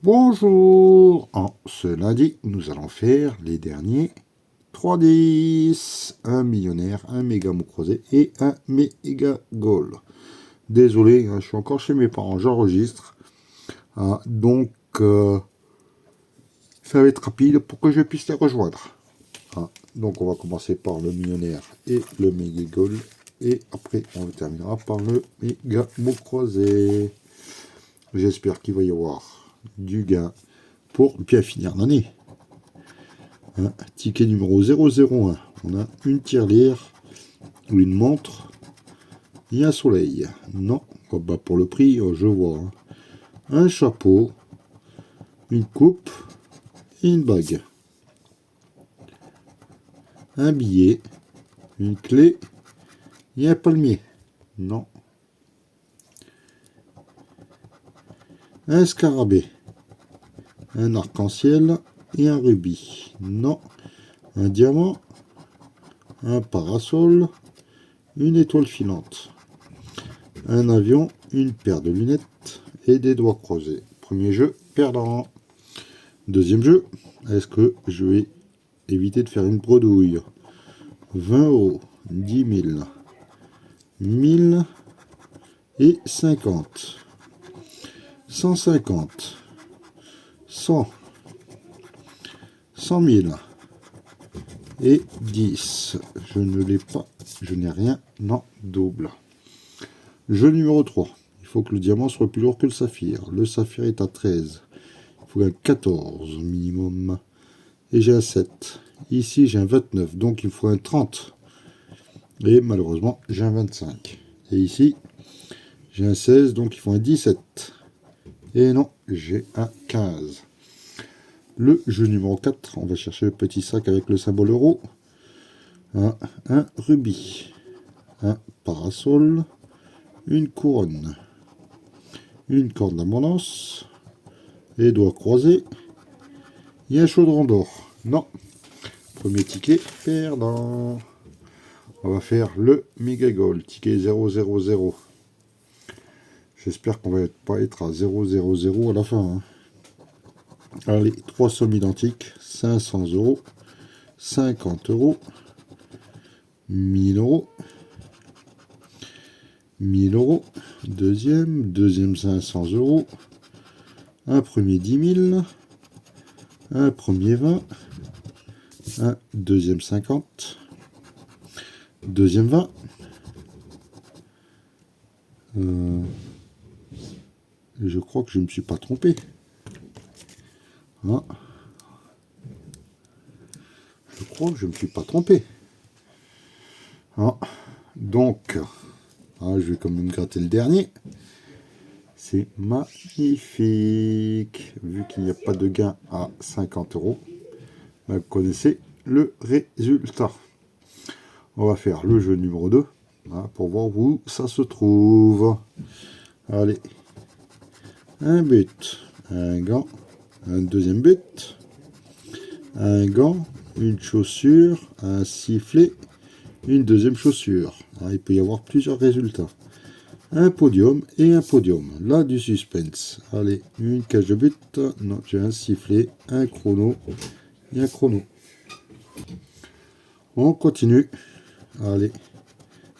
Bonjour. En ce lundi, nous allons faire les derniers 3-10. Un millionnaire, un méga mot croisé et un méga goal. Désolé, je suis encore chez mes parents, j'enregistre. Donc, ça va être rapide pour que je puisse les rejoindre. Donc, on va commencer par le millionnaire et le méga goal. Et après, on terminera par le méga mot croisé. J'espère qu'il va y avoir du gain pour bien finir l'année. Ticket numéro 001. On a une tirelire ou une montre et un soleil. Non, pour le prix, je vois. Un chapeau, une coupe et une bague. Un billet, une clé et un palmier. Non. Un scarabée, un arc-en-ciel et un rubis. Non. Un diamant, un parasol, une étoile filante. Un avion, une paire de lunettes et des doigts croisés. Premier jeu, perdant. Deuxième jeu, est-ce que je vais éviter de faire une bredouille? 20 euros, 10 000, 1000 et 50. 150, 100, 100 000 et 10. Je ne l'ai pas, je n'ai rien, non, double. Jeu numéro 3. Il faut que le diamant soit plus lourd que le saphir. Le saphir est à 13. Il faut un 14 minimum. Et j'ai un 7. Ici, j'ai un 29, donc il me faut un 30. Et malheureusement, j'ai un 25. Et ici, j'ai un 16, donc il faut un 17. Et non, j'ai un 15. Le jeu numéro 4, on va chercher le petit sac avec le symbole euro. Un rubis. Un parasol. Une couronne. Une corde d'abondance. Les doigts croisés. Et un chaudron d'or. Non. Premier ticket, perdant. On va faire le méga goal, ticket 000. J'espère qu'on va pas être à 000 à la fin. Allez, 3 sommes identiques, 500 euros, 50 euros, 1000 euros, 1000 euros, deuxième 500 euros, un premier 10 000, un premier 20, un deuxième 50, deuxième 20, je crois que je ne me suis pas trompé. Je crois que je ne me suis pas trompé. Donc, je vais quand même gratter le dernier. C'est magnifique. Vu qu'il n'y a pas de gain à 50 euros, vous connaissez le résultat. On va faire le jeu numéro 2 pour voir où ça se trouve. Allez. Un but, un gant, un deuxième but, un gant, une chaussure, un sifflet, une deuxième chaussure. Il peut y avoir plusieurs résultats. Un podium et un podium. Là, du suspense. Allez, une cage de but. Non, j'ai un sifflet, un chrono et un chrono. On continue. Allez.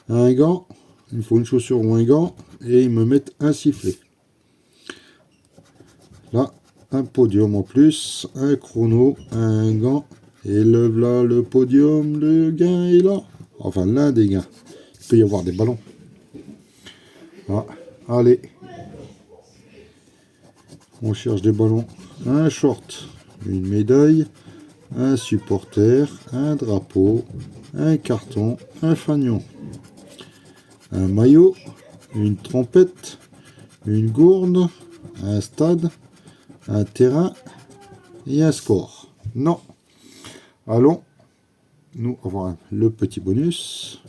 Un gant. Il me faut une chaussure ou un gant. Et ils me mettent un sifflet. Là, un podium en plus. Un chrono, un gant. Et là, le podium, le gain est là. Enfin, l'un des gains. Il peut y avoir des ballons. Allez. On cherche des ballons. Un short, une médaille, un supporter, un drapeau, un carton, un fanion, un maillot, une trompette, une gourde, un stade, un terrain et un score. Non. Allons, nous avoir le petit bonus.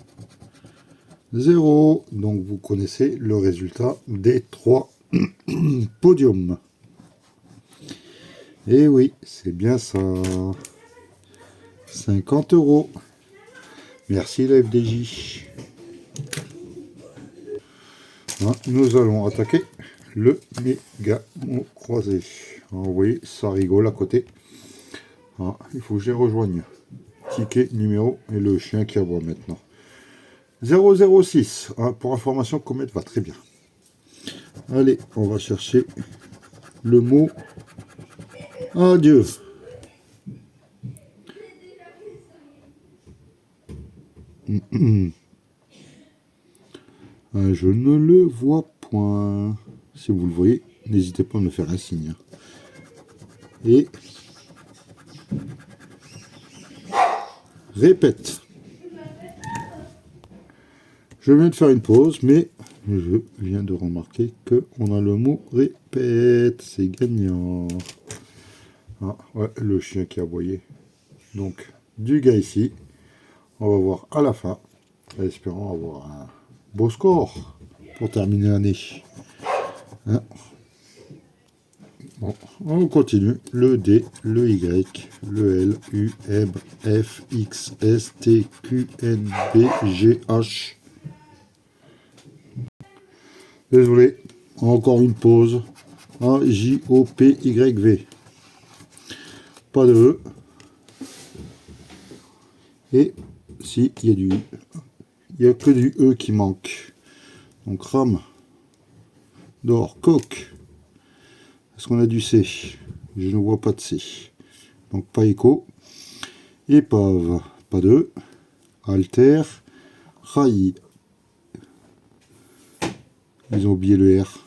0. Donc vous connaissez le résultat des 3 podiums. Et oui, c'est bien ça. 50 euros. Merci la FDJ. Nous allons attaquer le méga mot croisé. Alors, vous voyez, ça rigole à côté. Ah, il faut que je les rejoigne. Ticket, numéro et le chien qui aboie maintenant. 006. Hein, pour information, Comet va très bien. Allez, on va chercher le mot adieu. Je ne le vois point. Si vous le voyez, n'hésitez pas à me faire un signe. Et répète. Je viens de faire une pause, mais je viens de remarquer qu'on a le mot répète. C'est gagnant. Ah, ouais, le chien qui a aboyé. Donc, du gars ici. On va voir à la fin. Espérons avoir un beau score pour terminer l'année. Hein, bon, on continue. Le D, le Y, le L, U, M, F, X, S, T, Q, N, B, G, H. Désolé, encore une pause. A, J, O, P, Y, V. Pas de E. Et si, il y a du I. Il n'y a que du E qui manque. Donc rame, d'or, coq. Est-ce qu'on a du C? Je ne vois pas de C. Donc pas écho. Épave, pas de. Alter, rail. Ils ont oublié le R.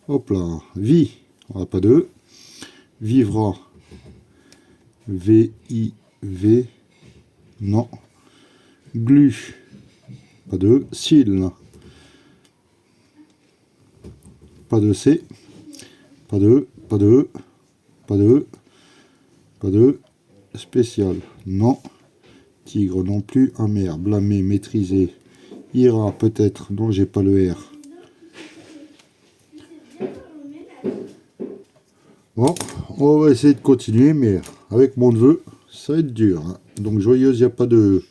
Hop là. Vie, on n'a pas de. Vivra. V-I-V. Non. Glu. Pas de. Cil. Pas de C. Pas de. Pas de. Pas de. Pas de. Spécial. Non. Tigre non plus. Amer. Blâmé. Maîtrisé. Ira peut-être. Non, j'ai pas le R. Bon, on va essayer de continuer, mais avec mon neveu, ça va être dur. Hein. Donc joyeuse, il n'y a pas de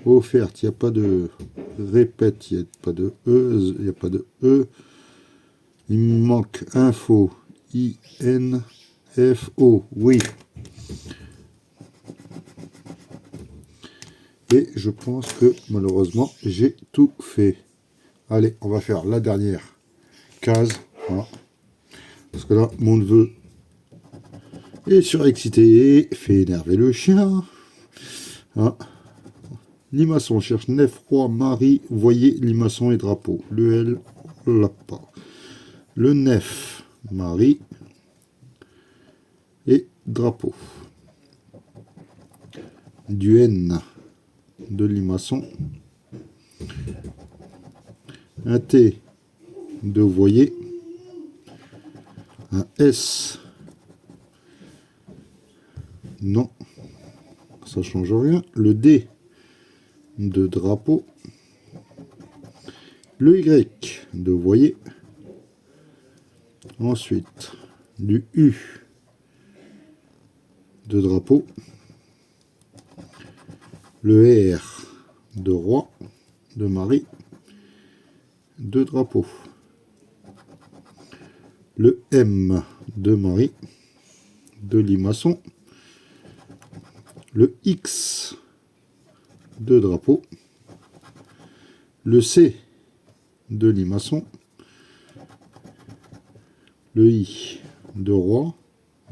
offerte, il n'y a pas de répète, il n'y a pas de E, il n'y a pas de E. Il me manque info, I-N-F-O, oui. Et je pense que malheureusement, j'ai tout fait. Allez, on va faire la dernière case. Voilà. Parce que là, mon neveu est surexcité, fait énerver le chien. Hein. Limaçon cherche nef, roi, mari, voyez, limaçon et drapeau. Le L, on l'a pas. Le nef, mari et drapeau. Du N, de limaçon. Un T, de voyez. Un S, non, ça change rien. Le D, de drapeau. Le Y, de voyez. Ensuite, du U, de drapeau. Le R, de roi, de mari, de drapeau. Le M, de mari, de limaçon. Le X, de drapeau. Le C, de limaçon. Le I, de roi.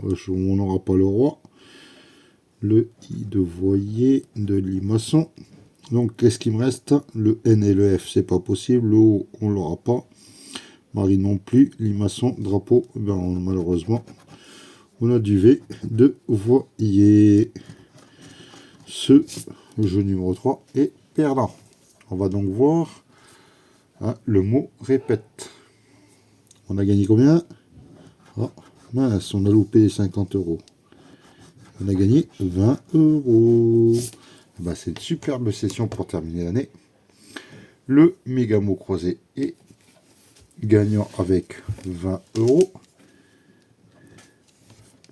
On n'aura pas le roi. Le I de voyer, de limaçon. Donc, qu'est-ce qui me reste? Le N et le F, c'est pas possible. Le O, on l'aura pas. Marie non plus. Limaçon, drapeau, ben, malheureusement, on a du V de voyer. Ce jeu numéro 3 est perdant. On va donc voir hein, le mot répète. On a gagné combien? Oh, mince, on a loupé 50 €. On a gagné 20 €. Ben, c'est une superbe session pour terminer l'année. Le méga mot croisé est gagnant avec 20 €.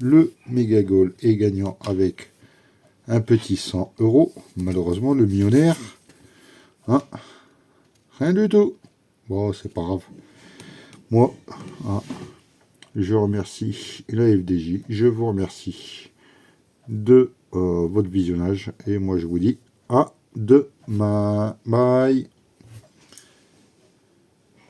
Le méga goal est gagnant avec un petit 100 €. Malheureusement, le millionnaire, hein, rien du tout. Bon, c'est pas grave. Moi, je remercie la FDJ, je vous remercie de votre visionnage, et moi je vous dis à demain. Bye.